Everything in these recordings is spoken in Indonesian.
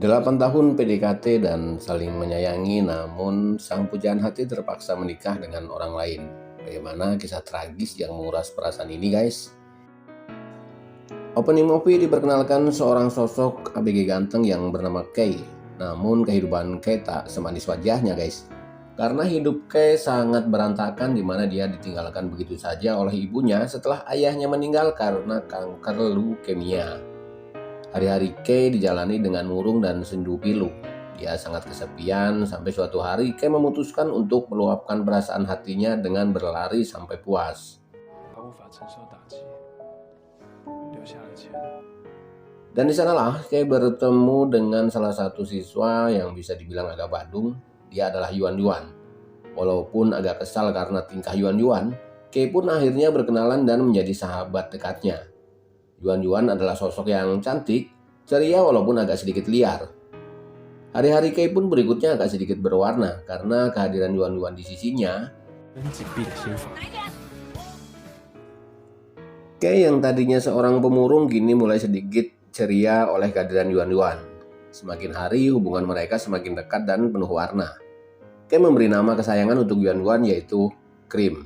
8 tahun PDKT dan saling menyayangi, namun sang pujaan hati terpaksa menikah dengan orang lain. Bagaimana kisah tragis yang menguras perasaan ini, guys? Opening movie diperkenalkan seorang sosok ABG ganteng yang bernama Kay. Namun kehidupan Kay tak semanis wajahnya, guys. Karena hidup Kay sangat berantakan, di mana dia ditinggalkan begitu saja oleh ibunya setelah ayahnya meninggal karena kanker leukemia. Hari-hari Kay dijalani dengan murung dan sendu pilu. Dia sangat kesepian sampai suatu hari Kay memutuskan untuk meluapkan perasaan hatinya dengan berlari sampai puas. Dan di sanalah Kay bertemu dengan salah satu siswa yang bisa dibilang agak badung. Dia adalah Yuan Yuan. Walaupun agak kesal karena tingkah Yuan Yuan, Kay pun akhirnya berkenalan dan menjadi sahabat dekatnya. Yuan Yuan adalah sosok yang cantik, ceria walaupun agak sedikit liar. Hari-hari Kay pun berikutnya agak sedikit berwarna karena kehadiran Yuan Yuan di sisinya. Kay yang tadinya seorang pemurung kini mulai sedikit ceria oleh kehadiran Yuan Yuan. Semakin hari hubungan mereka semakin dekat dan penuh warna. Kay memberi nama kesayangan untuk Yuan Yuan yaitu Cream.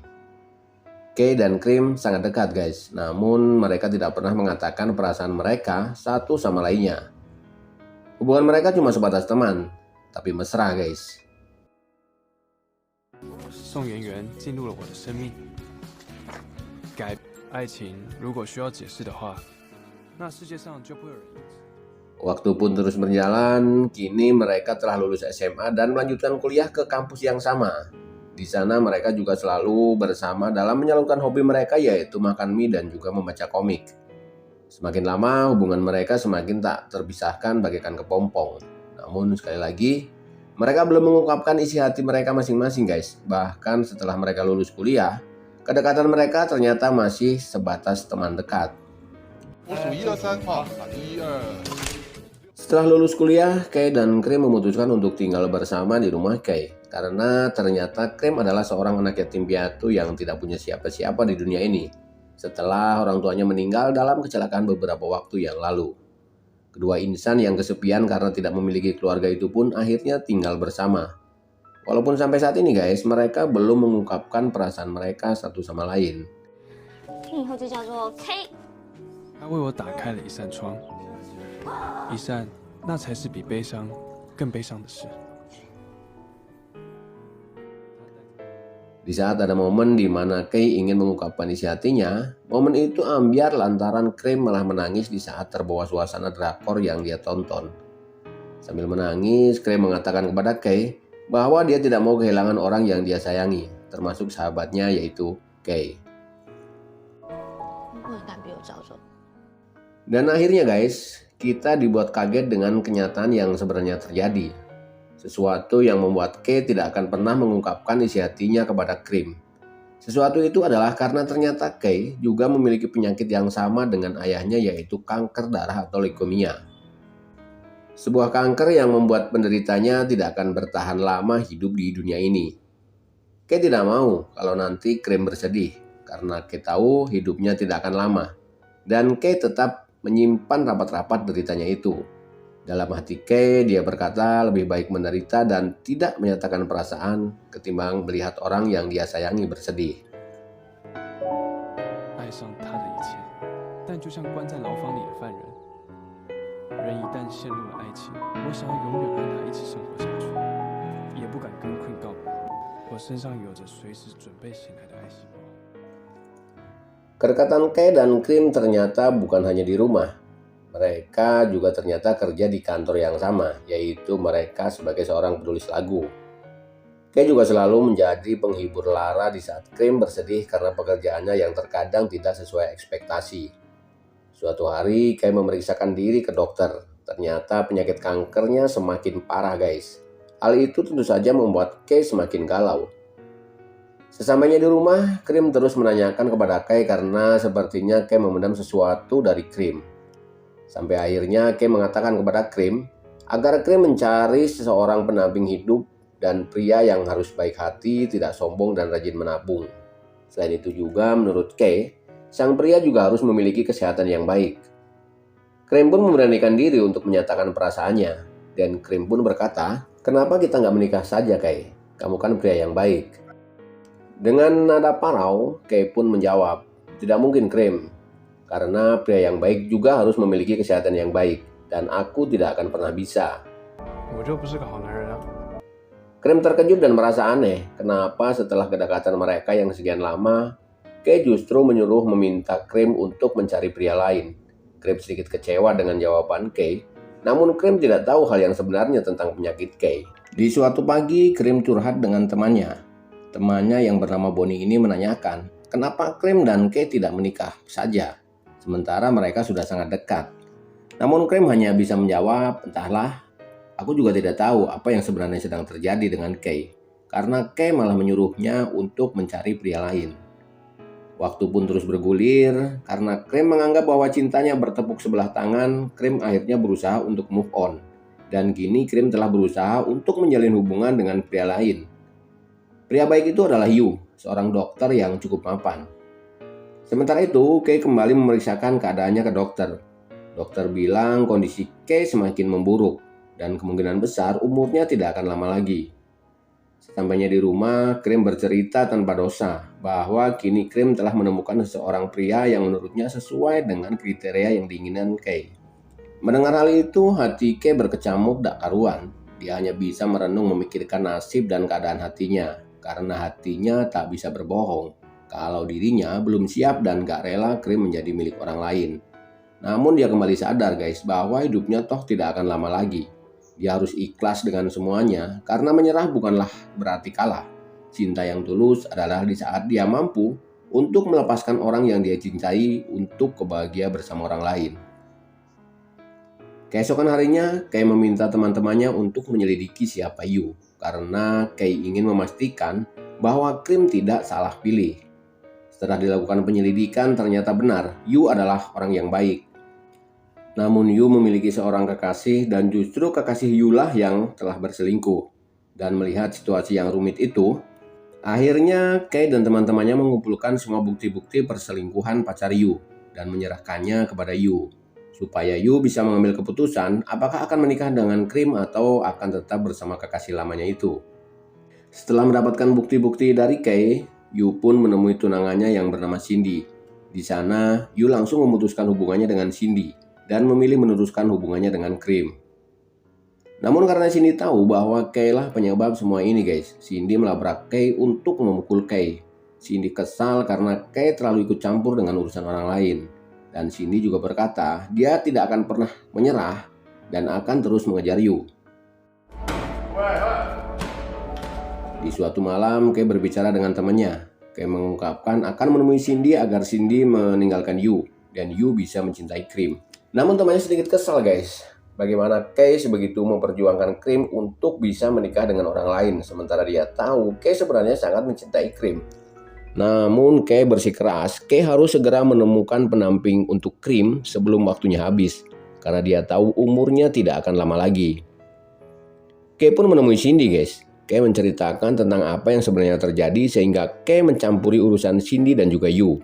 Kay dan Cream sangat dekat, guys. Namun mereka tidak pernah mengatakan perasaan mereka satu sama lainnya. Hubungan mereka cuma sebatas teman, tapi mesra, guys. 宋媛媛进入了我的生命。爱情如果需要解释的话，那世界上就不会有人。 Waktu pun terus berjalan, kini mereka telah lulus SMA dan melanjutkan kuliah ke kampus yang sama. Di sana mereka juga selalu bersama dalam menyalurkan hobi mereka yaitu makan mie dan juga membaca komik. Semakin lama hubungan mereka semakin tak terpisahkan bagaikan kepompong. Namun sekali lagi, mereka belum mengungkapkan isi hati mereka masing-masing, guys. Bahkan setelah mereka lulus kuliah, kedekatan mereka ternyata masih sebatas teman dekat. Setelah lulus kuliah, Kay dan Cream memutuskan untuk tinggal bersama di rumah Kay. Karena ternyata Cream adalah seorang anak yatim piatu yang tidak punya siapa-siapa di dunia ini. Setelah orang tuanya meninggal dalam kecelakaan beberapa waktu yang lalu. Kedua insan yang kesepian karena tidak memiliki keluarga itu pun akhirnya tinggal bersama. Walaupun sampai saat ini, guys, mereka belum mengungkapkan perasaan mereka satu sama lain. 他为我打开了一扇窗，一扇那才是比悲伤更悲伤的事。 Di saat ada momen di mana Kay ingin mengungkapkan isi hatinya, momen itu ambiar lantaran Cream malah menangis di saat terbawa suasana drakor yang dia tonton. Sambil menangis, Cream mengatakan kepada Kay bahwa dia tidak mau kehilangan orang yang dia sayangi, termasuk sahabatnya yaitu Kay. Dan akhirnya, guys, kita dibuat kaget dengan kenyataan yang sebenarnya terjadi. Sesuatu yang membuat Kay tidak akan pernah mengungkapkan isi hatinya kepada Cream. Sesuatu itu adalah karena ternyata Kay juga memiliki penyakit yang sama dengan ayahnya yaitu kanker darah atau leukemia. Sebuah kanker yang membuat penderitanya tidak akan bertahan lama hidup di dunia ini. Kay tidak mau kalau nanti Cream bersedih karena Kay tahu hidupnya tidak akan lama. Dan Kay tetap menyimpan rapat-rapat deritanya itu. Dalam hati Kay, dia berkata lebih baik menderita dan tidak menyatakan perasaan ketimbang melihat orang yang dia sayangi bersedih. 爱上他的一切，但就像关在牢房里的犯人，人一旦陷入了爱情，我想要永远和他一起生活下去，也不敢跟 Queen 告白。我身上有着随时准备醒来的爱细胞。 Kedekatan Kay dan Cream ternyata bukan hanya di rumah. Mereka juga ternyata kerja di kantor yang sama, yaitu mereka sebagai seorang penulis lagu. Kay juga selalu menjadi penghibur lara di saat Cream bersedih karena pekerjaannya yang terkadang tidak sesuai ekspektasi. Suatu hari Kay memeriksakan diri ke dokter. Ternyata penyakit kankernya semakin parah, guys. Hal itu tentu saja membuat Kay semakin galau. Sesampainya di rumah, Cream terus menanyakan kepada Kay karena sepertinya Kay memendam sesuatu dari Cream. Sampai akhirnya Kay mengatakan kepada Cream agar Cream mencari seseorang pendamping hidup dan pria yang harus baik hati, tidak sombong dan rajin menabung. Selain itu juga menurut Kay, sang pria juga harus memiliki kesehatan yang baik. Cream pun memberanikan diri untuk menyatakan perasaannya. Dan Krim pun berkata, "Kenapa kita nggak menikah saja, Kay? Kamu kan pria yang baik." Dengan nada parau, Kay pun menjawab, "Tidak mungkin, Krim. Karena pria yang baik juga harus memiliki kesehatan yang baik. Dan aku tidak akan pernah bisa." 我就不是个好男人啊。 Krim terkejut dan merasa aneh. Kenapa setelah kedekatan mereka yang sekian lama, Kay justru menyuruh meminta Krim untuk mencari pria lain. Krim sedikit kecewa dengan jawaban Kay. Namun Krim tidak tahu hal yang sebenarnya tentang penyakit Kay. Di suatu pagi, Krim curhat dengan temannya. Temannya yang bernama Bonnie ini menanyakan, kenapa Krim dan Kay tidak menikah saja, sementara mereka sudah sangat dekat. Namun Krim hanya bisa menjawab, "Entahlah, aku juga tidak tahu apa yang sebenarnya sedang terjadi dengan Kay, karena Kay malah menyuruhnya untuk mencari pria lain." Waktu pun terus bergulir, karena Krim menganggap bahwa cintanya bertepuk sebelah tangan, Krim akhirnya berusaha untuk move on. Dan kini Krim telah berusaha untuk menjalin hubungan dengan pria lain. Pria baik itu adalah Yu, seorang dokter yang cukup mapan. Sementara itu, Kay kembali memeriksakan keadaannya ke dokter. Dokter bilang kondisi Kay semakin memburuk, dan kemungkinan besar umurnya tidak akan lama lagi. Sampainya di rumah, Krim bercerita tanpa dosa bahwa kini Krim telah menemukan seseorang pria yang menurutnya sesuai dengan kriteria yang diinginkan Kay. Mendengar hal itu, hati Kay berkecamuk tak karuan. Dia hanya bisa merenung memikirkan nasib dan keadaan hatinya, karena hatinya tak bisa berbohong kalau dirinya belum siap dan gak rela Krim menjadi milik orang lain. Namun dia kembali sadar guys, bahwa hidupnya toh tidak akan lama lagi. Dia harus ikhlas dengan semuanya, karena menyerah bukanlah berarti kalah. Cinta yang tulus adalah di saat dia mampu untuk melepaskan orang yang dia cintai untuk kebahagiaan bersama orang lain. Keesokan harinya, Kay meminta teman-temannya untuk menyelidiki siapa Yu, karena Kay ingin memastikan bahwa Krim tidak salah pilih. Setelah dilakukan penyelidikan, ternyata benar, Yu adalah orang yang baik. Namun Yu memiliki seorang kekasih dan justru kekasih Yu lah yang telah berselingkuh. Dan melihat situasi yang rumit itu, akhirnya Kay dan teman-temannya mengumpulkan semua bukti-bukti perselingkuhan pacar Yu dan menyerahkannya kepada Yu, supaya Yu bisa mengambil keputusan apakah akan menikah dengan Krim atau akan tetap bersama kekasih lamanya itu. Setelah mendapatkan bukti-bukti dari Kay, Yu pun menemui tunangannya yang bernama Cindy. Di sana, Yu langsung memutuskan hubungannya dengan Cindy dan memilih meneruskan hubungannya dengan Krim. Namun karena Cindy tahu bahwa Kay lah penyebab semua ini guys, Cindy melabrak Kay untuk memukul Kay. Cindy kesal karena Kay terlalu ikut campur dengan urusan orang lain. Dan Cindy juga berkata dia tidak akan pernah menyerah dan akan terus mengejar Yu. Di suatu malam, Kay berbicara dengan temannya. Kay mengungkapkan akan menemui Cindy agar Cindy meninggalkan Yu dan Yu bisa mencintai Krim. Namun temannya sedikit kesal guys. Bagaimana Kay sebegitu memperjuangkan Krim untuk bisa menikah dengan orang lain, sementara dia tahu Kay sebenarnya sangat mencintai Krim. Namun Kay bersikeras, Kay harus segera menemukan pendamping untuk Krim sebelum waktunya habis, karena dia tahu umurnya tidak akan lama lagi. Kay pun menemui Cindy guys. Kay menceritakan tentang apa yang sebenarnya terjadi sehingga Kay mencampuri urusan Cindy dan juga Yu.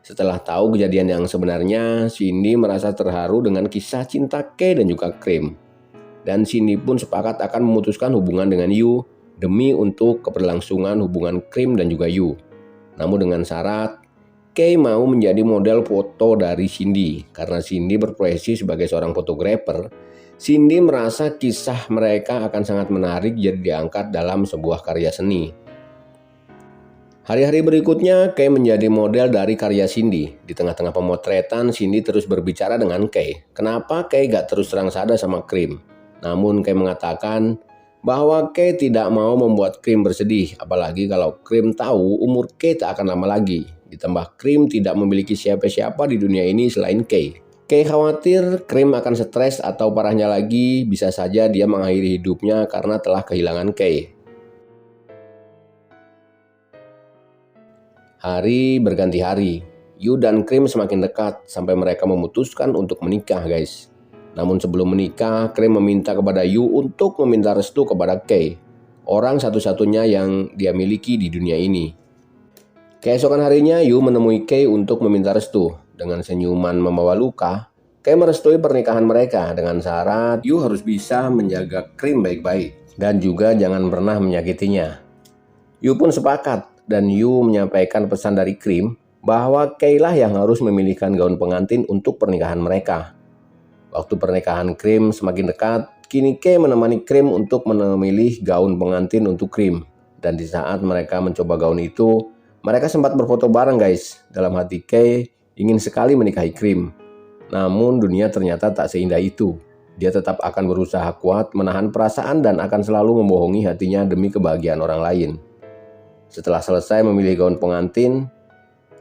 Setelah tahu kejadian yang sebenarnya, Cindy merasa terharu dengan kisah cinta Kay dan juga Krim. Dan Cindy pun sepakat akan memutuskan hubungan dengan Yu demi untuk keberlangsungan hubungan Krim dan juga Yu. Namun dengan syarat, Kay mau menjadi model foto dari Cindy. Karena Cindy berprofesi sebagai seorang fotografer, Cindy merasa kisah mereka akan sangat menarik jadi diangkat dalam sebuah karya seni. Hari-hari berikutnya, Kay menjadi model dari karya Cindy. Di tengah-tengah pemotretan, Cindy terus berbicara dengan Kay. Kenapa Kay gak terus terang sadar sama Krim? Namun Kay mengatakan bahwa Kay tidak mau membuat Krim bersedih. Apalagi kalau Krim tahu umur Kay tak akan lama lagi. Ditambah Krim tidak memiliki siapa-siapa di dunia ini selain Kay. Kay khawatir Krim akan stres atau parahnya lagi bisa saja dia mengakhiri hidupnya karena telah kehilangan Kay. Hari berganti hari, Yu dan Krim semakin dekat sampai mereka memutuskan untuk menikah guys. Namun sebelum menikah, Krim meminta kepada Yu untuk meminta restu kepada Kay, orang satu-satunya yang dia miliki di dunia ini. Keesokan harinya, Yu menemui Kay untuk meminta restu. Dengan senyuman membawa luka, Kay merestui pernikahan mereka dengan syarat Yu harus bisa menjaga Krim baik-baik dan juga jangan pernah menyakitinya. Yu pun sepakat dan Yu menyampaikan pesan dari Krim bahwa Kay lah yang harus memilihkan gaun pengantin untuk pernikahan mereka. Waktu pernikahan Krim semakin dekat, kini Kay menemani Krim untuk memilih gaun pengantin untuk Krim. Dan di saat mereka mencoba gaun itu, mereka sempat berfoto bareng guys. Dalam hati Kay ingin sekali menikahi Krim. Namun dunia ternyata tak seindah itu. Dia tetap akan berusaha kuat menahan perasaan dan akan selalu membohongi hatinya demi kebahagiaan orang lain. Setelah selesai memilih gaun pengantin,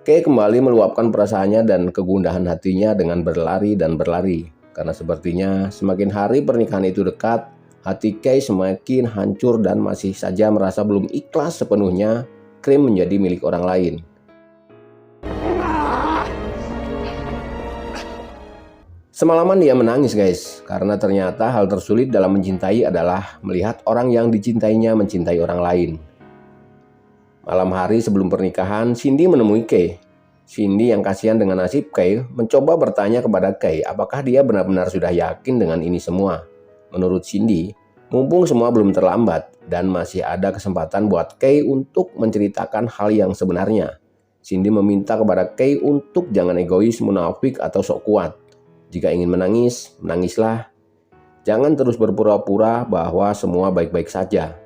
Kay kembali meluapkan perasaannya dan kegundahan hatinya dengan berlari dan berlari. Karena sepertinya semakin hari pernikahan itu dekat, hati Kay semakin hancur dan masih saja merasa belum ikhlas sepenuhnya Krim menjadi milik orang lain. Semalaman dia menangis guys, karena ternyata hal tersulit dalam mencintai adalah melihat orang yang dicintainya mencintai orang lain. Malam hari sebelum pernikahan, Cindy menemui Kay. Cindy yang kasihan dengan nasib Kay mencoba bertanya kepada Kay apakah dia benar-benar sudah yakin dengan ini semua. Menurut Cindy, mumpung semua belum terlambat dan masih ada kesempatan buat Kay untuk menceritakan hal yang sebenarnya. Cindy meminta kepada Kay untuk jangan egois, munafik atau sok kuat. Jika ingin menangis, menangislah. Jangan terus berpura-pura bahwa semua baik-baik saja.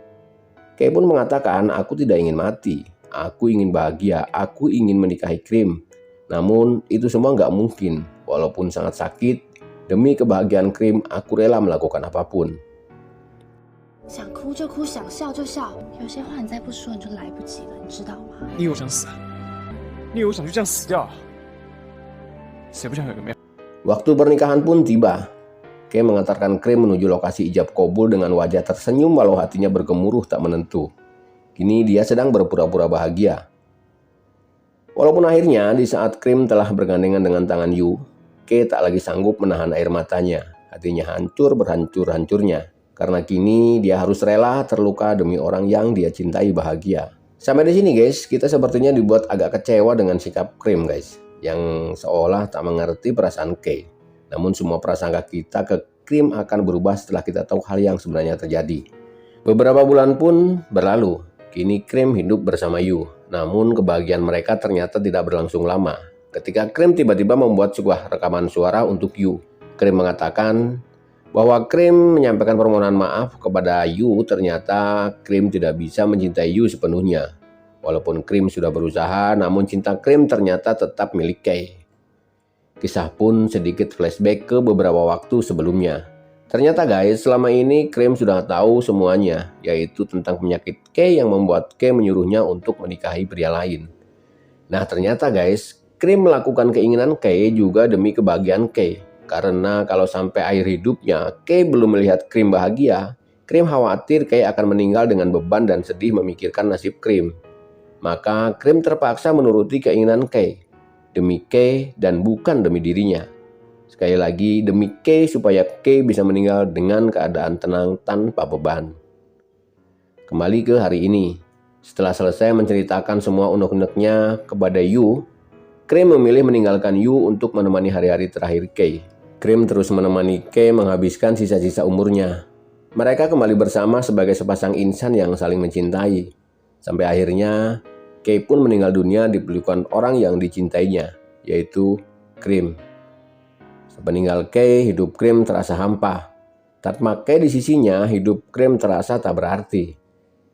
Kay pun mengatakan, aku tidak ingin mati. Aku ingin bahagia. Aku ingin menikahi Krim. Namun itu semua nggak mungkin. Walaupun sangat sakit, demi kebahagiaan Krim, aku rela melakukan apapun. 想哭就哭，想笑就笑，有些话你再不说你就来不及了，你知道吗？你以为我想死啊？你以为我想就这样死掉啊？谁不想有个美？ Waktu pernikahan pun tiba. Kay mengantarkan Krim menuju lokasi ijab kabul dengan wajah tersenyum walau hatinya bergemuruh tak menentu. Kini dia sedang berpura-pura bahagia. Walaupun akhirnya di saat Krim telah bergandengan dengan tangan Yu, Kay tak lagi sanggup menahan air matanya. Hatinya hancur berhancur-hancurnya. Karena kini dia harus rela terluka demi orang yang dia cintai bahagia. Sampai di sini guys, kita sepertinya dibuat agak kecewa dengan sikap Krim guys, yang seolah tak mengerti perasaan Kay. Namun semua prasangka kita ke Krim akan berubah setelah kita tahu hal yang sebenarnya terjadi. Beberapa bulan pun berlalu. Kini Krim hidup bersama Yu. Namun kebahagiaan mereka ternyata tidak berlangsung lama. Ketika Krim tiba-tiba membuat sebuah rekaman suara untuk Yu. Krim mengatakan bahwa Krim menyampaikan permohonan maaf kepada Yu. Ternyata Krim tidak bisa mencintai Yu sepenuhnya. Walaupun Krim sudah berusaha, namun cinta Krim ternyata tetap milik Kay. Kisah pun sedikit flashback ke beberapa waktu sebelumnya. Ternyata guys, selama ini Krim sudah tahu semuanya, yaitu tentang penyakit Kay yang membuat Kay menyuruhnya untuk menikahi pria lain. Nah ternyata guys, Krim melakukan keinginan Kay juga demi kebahagiaan Kay. Karena kalau sampai akhir hidupnya Kay belum melihat Krim bahagia, Krim khawatir Kay akan meninggal dengan beban dan sedih memikirkan nasib Krim. Maka Krim terpaksa menuruti keinginan Kay. Demi Kay dan bukan demi dirinya. Sekali lagi demi Kay supaya Kay bisa meninggal dengan keadaan tenang tanpa beban. Kembali ke hari ini. Setelah selesai menceritakan semua unek-uneknya kepada Yu, Krim memilih meninggalkan Yu untuk menemani hari-hari terakhir Kay. Krim terus menemani Kay menghabiskan sisa-sisa umurnya. Mereka kembali bersama sebagai sepasang insan yang saling mencintai. Sampai akhirnya Kay pun meninggal dunia di pelukan orang yang dicintainya, yaitu Krim. Sepeninggal Kay, hidup Krim terasa hampa. Tanpa Kay di sisinya, hidup Krim terasa tak berarti.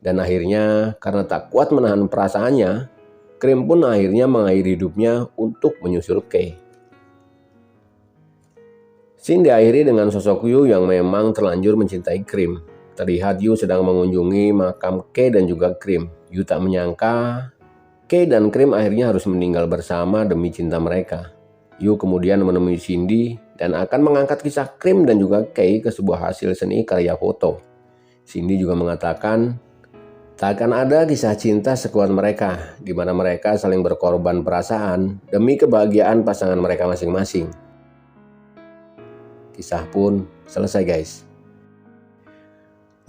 Dan akhirnya, karena tak kuat menahan perasaannya, Krim pun akhirnya mengakhiri hidupnya untuk menyusul Kay. Scene diakhiri dengan sosok Yu yang memang terlanjur mencintai Krim. Terlihat Yu sedang mengunjungi makam Kay dan juga Krim. Yu tak menyangka Kay dan Krim akhirnya harus meninggal bersama demi cinta mereka. Yu kemudian menemui Cindy dan akan mengangkat kisah Krim dan juga Kay ke sebuah hasil seni karya foto. Cindy juga mengatakan, tak akan ada kisah cinta sekuat mereka, di mana mereka saling berkorban perasaan demi kebahagiaan pasangan mereka masing-masing. Kisah pun selesai guys.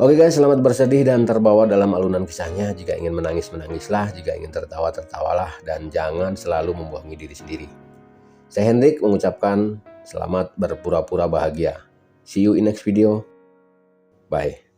Oke guys, selamat bersedih dan terbawa dalam alunan kisahnya. Jika ingin menangis, menangislah. Jika ingin tertawa, tertawalah. Dan jangan selalu membohongi diri sendiri. Saya Hendrik mengucapkan Selamat berpura-pura bahagia. See you in next video. Bye.